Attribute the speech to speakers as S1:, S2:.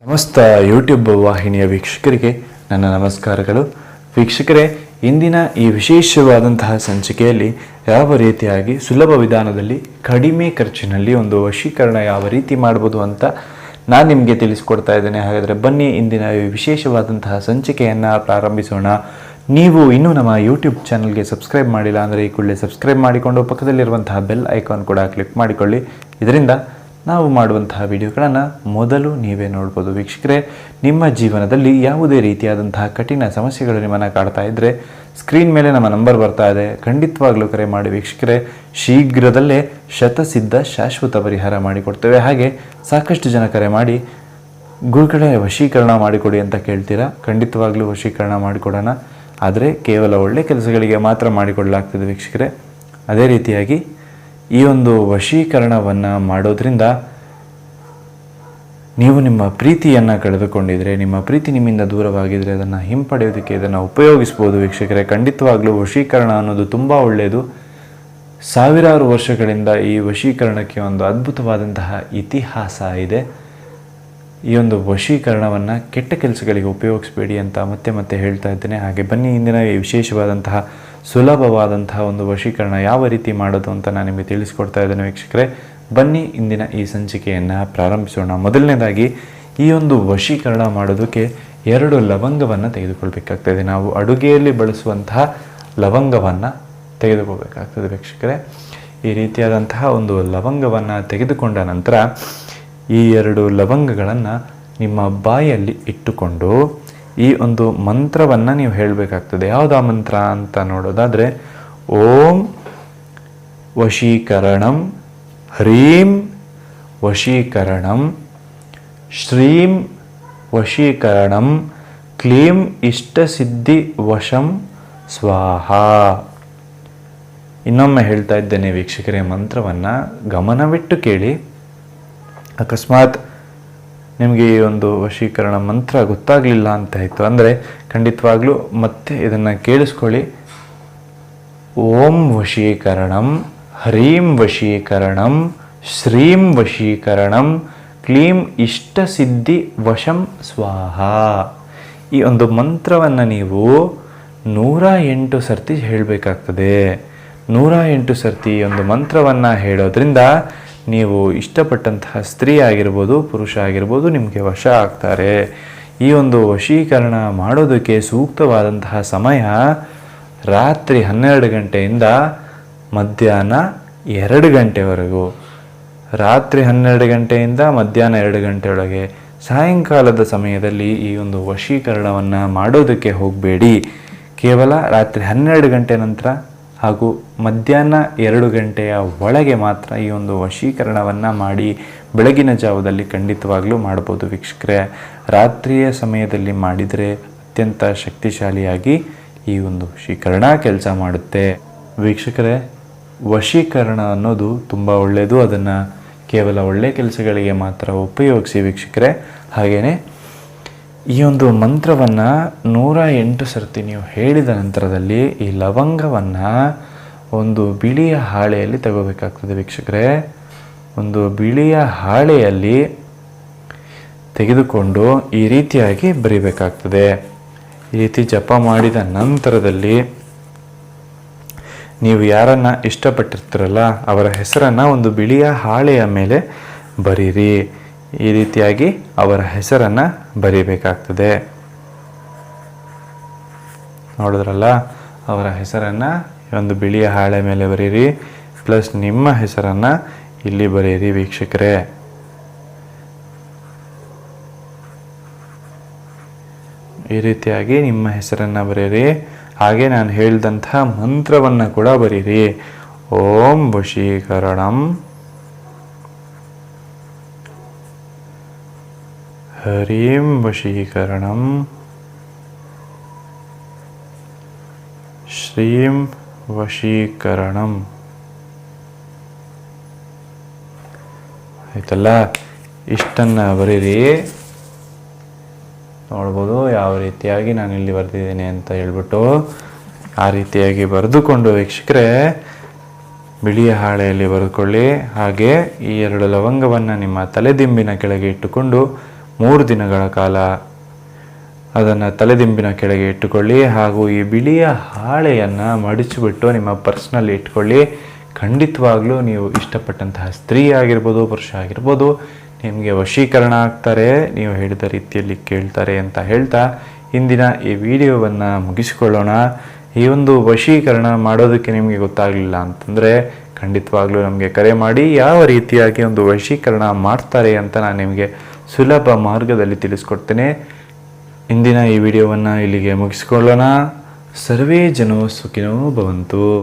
S1: ಸಮಸ್ತ ಯೂಟ್ಯೂಬ್ ವಾಹಿನಿಯ ವೀಕ್ಷಕರಿಗೆ ನನ್ನ ನಮಸ್ಕಾರಗಳು. ವೀಕ್ಷಕರೇ, ಇಂದಿನ ಈ ವಿಶೇಷವಾದಂತಹ ಸಂಚಿಕೆಯಲ್ಲಿ ಯಾವ ರೀತಿಯಾಗಿ ಸುಲಭ ವಿಧಾನದಲ್ಲಿ ಕಡಿಮೆ ಖರ್ಚಿನಲ್ಲಿ ಒಂದು ವಶೀಕರಣ ಯಾವ ರೀತಿ ಮಾಡ್ಬೋದು ಅಂತ ನಾನು ನಿಮಗೆ ತಿಳಿಸ್ಕೊಡ್ತಾ ಇದ್ದೇನೆ. ಹಾಗಾದರೆ ಬನ್ನಿ ಇಂದಿನ ಈ ವಿಶೇಷವಾದಂತಹ ಸಂಚಿಕೆಯನ್ನು ಪ್ರಾರಂಭಿಸೋಣ. ನೀವು ಇನ್ನೂ ನಮ್ಮ ಯೂಟ್ಯೂಬ್ ಚಾನಲ್ಗೆ ಸಬ್ಸ್ಕ್ರೈಬ್ ಮಾಡಿಲ್ಲ ಅಂದರೆ ಈ ಕೂಡಲೇ ಸಬ್ಸ್ಕ್ರೈಬ್ ಮಾಡಿಕೊಂಡು ಪಕ್ಕದಲ್ಲಿರುವಂತಹ ಬೆಲ್ ಐಕಾನ್ ಕೂಡ ಕ್ಲಿಕ್ ಮಾಡಿಕೊಳ್ಳಿ. ಇದರಿಂದ ನಾವು ಮಾಡುವಂತಹ ವಿಡಿಯೋಗಳನ್ನು ಮೊದಲು ನೀವೇ ನೋಡ್ಬೋದು. ವೀಕ್ಷಕರೇ, ನಿಮ್ಮ ಜೀವನದಲ್ಲಿ ಯಾವುದೇ ರೀತಿಯಾದಂತಹ ಕಠಿಣ ಸಮಸ್ಯೆಗಳು ನಿಮ್ಮನ್ನು ಕಾಡ್ತಾ ಇದ್ದರೆ ಸ್ಕ್ರೀನ್ ಮೇಲೆ ನಮ್ಮ ನಂಬರ್ ಬರ್ತಾ ಇದೆ, ಖಂಡಿತವಾಗ್ಲೂ ಕರೆ ಮಾಡಿ. ವೀಕ್ಷಕರೇ, ಶೀಘ್ರದಲ್ಲೇ ಶತಸಿದ್ಧ ಶಾಶ್ವತ ಪರಿಹಾರ ಮಾಡಿಕೊಡ್ತೇವೆ. ಹಾಗೆ ಸಾಕಷ್ಟು ಜನ ಕರೆ ಮಾಡಿ ಗುರುಗಳೇ ವಶೀಕರಣ ಮಾಡಿಕೊಡಿ ಅಂತ ಕೇಳ್ತೀರಾ. ಖಂಡಿತವಾಗ್ಲೂ ವಶೀಕರಣ ಮಾಡಿಕೊಡೋಣ, ಆದರೆ ಕೇವಲ ಒಳ್ಳೆ ಕೆಲಸಗಳಿಗೆ ಮಾತ್ರ ಮಾಡಿಕೊಡಲಾಗ್ತದೆ ವೀಕ್ಷಕರೇ. ಅದೇ ರೀತಿಯಾಗಿ ಈ ಒಂದು ವಶೀಕರಣವನ್ನು ಮಾಡೋದ್ರಿಂದ ನೀವು ನಿಮ್ಮ ಪ್ರೀತಿಯನ್ನು ಕಳೆದುಕೊಂಡಿದ್ರೆ, ನಿಮ್ಮ ಪ್ರೀತಿ ನಿಮ್ಮಿಂದ ದೂರವಾಗಿದ್ದರೆ ಅದನ್ನು ಹಿಂಪಡೆಯೋದಕ್ಕೆ ಇದನ್ನು ಉಪಯೋಗಿಸ್ಬೋದು ವೀಕ್ಷಕರೇ. ಖಂಡಿತವಾಗ್ಲೂ ವಶೀಕರಣ ಅನ್ನೋದು ತುಂಬ ಒಳ್ಳೆಯದು. ಸಾವಿರಾರು ವರ್ಷಗಳಿಂದ ಈ ವಶೀಕರಣಕ್ಕೆ ಒಂದು ಅದ್ಭುತವಾದಂತಹ ಇತಿಹಾಸ ಇದೆ. ಈ ಒಂದು ವಶೀಕರಣವನ್ನು ಕೆಟ್ಟ ಕೆಲಸಗಳಿಗೆ ಉಪಯೋಗಿಸಬೇಡಿ ಅಂತ ಮತ್ತೆ ಹೇಳ್ತಾ ಇದ್ದೇನೆ. ಹಾಗೆ ಬನ್ನಿ ಇಂದಿನ ಈ ವಿಶೇಷವಾದಂತಹ ಸುಲಭವಾದಂತಹ ಒಂದು ವಶೀಕರಣ ಯಾವ ರೀತಿ ಮಾಡೋದು ಅಂತ ನಾನು ನಿಮಗೆ ತಿಳಿಸ್ಕೊಡ್ತಾ ಇದ್ದೇನೆ ವೀಕ್ಷಕರೇ. ಬನ್ನಿ ಇಂದಿನ ಈ ಸಂಚಿಕೆಯನ್ನು ಪ್ರಾರಂಭಿಸೋಣ. ಮೊದಲನೇದಾಗಿ ಈ ಒಂದು ವಶೀಕರಣ ಮಾಡೋದಕ್ಕೆ 2 ಲವಂಗವನ್ನು ತೆಗೆದುಕೊಳ್ಬೇಕಾಗ್ತದೆ. ನಾವು ಅಡುಗೆಯಲ್ಲಿ ಬಳಸುವಂತಹ ಲವಂಗವನ್ನು ತೆಗೆದುಕೊಳ್ಬೇಕಾಗ್ತದೆ ವೀಕ್ಷಕರೇ. ಈ ರೀತಿಯಾದಂತಹ ಒಂದು ಲವಂಗವನ್ನು ತೆಗೆದುಕೊಂಡ ನಂತರ ಈ 2 ಲವಂಗಗಳನ್ನು ನಿಮ್ಮ ಬಾಯಲ್ಲಿ ಇಟ್ಟುಕೊಂಡು ಈ ಒಂದು ಮಂತ್ರವನ್ನು ನೀವು ಹೇಳಬೇಕಾಗ್ತದೆ. ಯಾವುದಾ ಮಂತ್ರ ಅಂತ ನೋಡೋದಾದರೆ, ಓಂ ವಶೀಕರಣಂ, ಹ್ರೀಂ ವಶೀಕರಣಂ, ಶ್ರೀಂ ವಶೀಕರಣಂ, ಕ್ಲೀಂ ಇಷ್ಟಸಿದ್ಧಿ ವಶಂ ಸ್ವಾಹ. ಇನ್ನೊಮ್ಮೆ ಹೇಳ್ತಾ ಇದ್ದೇನೆ ವೀಕ್ಷಕರೇ, ಮಂತ್ರವನ್ನು ಗಮನವಿಟ್ಟು ಕೇಳಿ. ಅಕಸ್ಮಾತ್ ನಿಮಗೆ ಈ ಒಂದು ವಶೀಕರಣ ಮಂತ್ರ ಗೊತ್ತಾಗಲಿಲ್ಲ ಅಂತ ಆಯಿತು ಅಂದರೆ ಖಂಡಿತವಾಗ್ಲೂ ಮತ್ತೆ ಇದನ್ನು ಕೇಳಿಸ್ಕೊಳ್ಳಿ. ಓಂ ವಶೀಕರಣಂ, ಹ್ರೀಂ ವಶೀಕರಣಂ, ಶ್ರೀಂ ವಶೀಕರಣಂ, ಕ್ಲೀಂ ಇಷ್ಟಸಿದ್ಧಿ ವಶಂ ಸ್ವಾಹ. ಈ ಒಂದು ಮಂತ್ರವನ್ನು ನೀವು 108 ಸರ್ತಿ ಹೇಳಬೇಕಾಗ್ತದೆ. 108 ಸರ್ತಿ ಈ ಒಂದು ಮಂತ್ರವನ್ನು ಹೇಳೋದ್ರಿಂದ ನೀವು ಇಷ್ಟಪಟ್ಟಂತಹ ಸ್ತ್ರೀ ಆಗಿರ್ಬೋದು, ಪುರುಷ ಆಗಿರ್ಬೋದು, ನಿಮಗೆ ವಶ ಆಗ್ತಾರೆ. ಈ ಒಂದು ವಶೀಕರಣ ಮಾಡೋದಕ್ಕೆ ಸೂಕ್ತವಾದಂತಹ ಸಮಯ ರಾತ್ರಿ 12 ಗಂಟೆಯಿಂದ ಮಧ್ಯಾಹ್ನ 2 ಗಂಟೆವರೆಗೂ. ರಾತ್ರಿ 12 ಗಂಟೆಯಿಂದ ಮಧ್ಯಾಹ್ನ 2 ಗಂಟೆಯೊಳಗೆ. ಸಾಯಂಕಾಲದ ಸಮಯದಲ್ಲಿ ಈ ಒಂದು ವಶೀಕರಣವನ್ನು ಮಾಡೋದಕ್ಕೆ ಹೋಗಬೇಡಿ. ಕೇವಲ ರಾತ್ರಿ 12 ಗಂಟೆ ನಂತರ ಹಾಗೂ ಮಧ್ಯಾಹ್ನ 2 ಗಂಟೆಯ ಒಳಗೆ ಮಾತ್ರ ಈ ಒಂದು ವಶೀಕರಣವನ್ನು ಮಾಡಿ. ಬೆಳಗಿನ ಜಾವದಲ್ಲಿ ಖಂಡಿತವಾಗ್ಲೂ ಮಾಡ್ಬೋದು ವೀಕ್ಷಕರೇ. ರಾತ್ರಿಯ ಸಮಯದಲ್ಲಿ ಮಾಡಿದರೆ ಅತ್ಯಂತ ಶಕ್ತಿಶಾಲಿಯಾಗಿ ಈ ಒಂದು ವಶೀಕರಣ ಕೆಲಸ ಮಾಡುತ್ತೆ ವೀಕ್ಷಕರೇ. ವಶೀಕರಣ ಅನ್ನೋದು ತುಂಬ ಒಳ್ಳೆಯದು. ಅದನ್ನು ಕೇವಲ ಒಳ್ಳೆಯ ಕೆಲಸಗಳಿಗೆ ಮಾತ್ರ ಉಪಯೋಗಿಸಿ ವೀಕ್ಷಕರೇ. ಹಾಗೆಯೇ ಈ ಒಂದು ಮಂತ್ರವನ್ನು 108 ಸರ್ತಿ ನೀವು ಹೇಳಿದ ನಂತರದಲ್ಲಿ ಈ ಲವಂಗವನ್ನು ಒಂದು ಬಿಳಿಯ ಹಾಳೆಯಲ್ಲಿ ತಗೋಬೇಕಾಗ್ತದೆ ವೀಕ್ಷಕರೇ. ಒಂದು ಬಿಳಿಯ ಹಾಳೆಯಲ್ಲಿ ತೆಗೆದುಕೊಂಡು ಈ ರೀತಿಯಾಗಿ ಬರಿಬೇಕಾಗ್ತದೆ. ಈ ರೀತಿ ಜಪ ಮಾಡಿದ ನಂತರದಲ್ಲಿ ನೀವು ಯಾರನ್ನು ಇಷ್ಟಪಟ್ಟಿರ್ತೀರಲ್ಲ ಅವರ ಹೆಸರನ್ನು ಒಂದು ಬಿಳಿಯ ಹಾಳೆಯ ಮೇಲೆ ಬರೀರಿ. ಈ ರೀತಿಯಾಗಿ ಅವರ ಹೆಸರನ್ನು ಬರೀಬೇಕಾಗ್ತದೆ. ನೋಡಿದ್ರಲ್ಲ, ಅವರ ಹೆಸರನ್ನು ಒಂದು ಬಿಳಿಯ ಹಾಳೆ ಮೇಲೆ ಬರೀರಿ, ಪ್ಲಸ್ ನಿಮ್ಮ ಹೆಸರನ್ನು ಇಲ್ಲಿ ಬರೀರಿ ವೀಕ್ಷಕರೇ. ಈ ರೀತಿಯಾಗಿ ನಿಮ್ಮ ಹೆಸರನ್ನು ಬರೀರಿ. ಹಾಗೆ ನಾನು ಹೇಳಿದಂತಹ ಮಂತ್ರವನ್ನು ಕೂಡ ಬರೀರಿ. ಓಂ ವಶೀಕರಣಂ, ಹ್ರೀಂ ವಶೀಕರಣಂ, ಶ್ರೀಂ ವಶೀಕರಣಂ. ಆಯ್ತಲ್ಲ, ಇಷ್ಟನ್ನು ಬರೀರಿ. ನೋಡ್ಬೋದು ಯಾವ ರೀತಿಯಾಗಿ ನಾನು ಇಲ್ಲಿ ಬರೆದಿದ್ದೇನೆ ಅಂತ ಹೇಳ್ಬಿಟ್ಟು. ಆ ರೀತಿಯಾಗಿ ಬರೆದುಕೊಂಡು ವೀಕ್ಷಕರೇ ಬಿಳಿಯ ಹಾಳೆಯಲ್ಲಿ ಬರೆದುಕೊಳ್ಳಿ. ಹಾಗೆ ಈ 2 ಲವಂಗವನ್ನು ನಿಮ್ಮ ತಲೆದಿಂಬಿನ ಕೆಳಗೆ ಇಟ್ಟುಕೊಂಡು 3 ದಿನಗಳ ಕಾಲ ಅದನ್ನು ತಲೆದಿಂಬಿನ ಕೆಳಗೆ ಇಟ್ಟುಕೊಳ್ಳಿ. ಹಾಗೂ ಈ ಬಿಳಿಯ ಹಾಳೆಯನ್ನು ಮಡಿಚಿಬಿಟ್ಟು ನಿಮ್ಮ ಪರ್ಸ್ನಲ್ಲಿ ಇಟ್ಕೊಳ್ಳಿ. ಖಂಡಿತವಾಗ್ಲೂ ನೀವು ಇಷ್ಟಪಟ್ಟಂತಹ ಸ್ತ್ರೀ ಆಗಿರ್ಬೋದು, ಪುರುಷ ಆಗಿರ್ಬೋದು, ನಿಮಗೆ ವಶೀಕರಣ ಆಗ್ತಾರೆ, ನೀವು ಹೇಳಿದ ರೀತಿಯಲ್ಲಿ ಕೇಳ್ತಾರೆ ಅಂತ ಹೇಳ್ತಾ ಇಂದಿನ ಈ ವಿಡಿಯೋವನ್ನು ಮುಗಿಸಿಕೊಳ್ಳೋಣ. ಈ ಒಂದು ವಶೀಕರಣ ಮಾಡೋದಕ್ಕೆ ನಿಮಗೆ ಗೊತ್ತಾಗಲಿಲ್ಲ ಅಂತಂದರೆ ಖಂಡಿತವಾಗ್ಲೂ ನಮಗೆ ಕರೆ ಮಾಡಿ. ಯಾವ ರೀತಿಯಾಗಿ ಒಂದು ವಶೀಕರಣ ಮಾಡ್ತಾರೆ ಅಂತ ನಾನು ನಿಮಗೆ ಸುಲಭ ಮಾರ್ಗದಲ್ಲಿ ತಿಳಿಸ್ಕೊಡ್ತೇನೆ. ಇಂದಿನ ಈ ವಿಡಿಯೋವನ್ನು ಇಲ್ಲಿಗೆ ಮುಗಿಸಿಕೊಳ್ಳೋಣ. ಸರ್ವೇ ಜನೋ ಸುಖಿನೋ ಭವಂತು.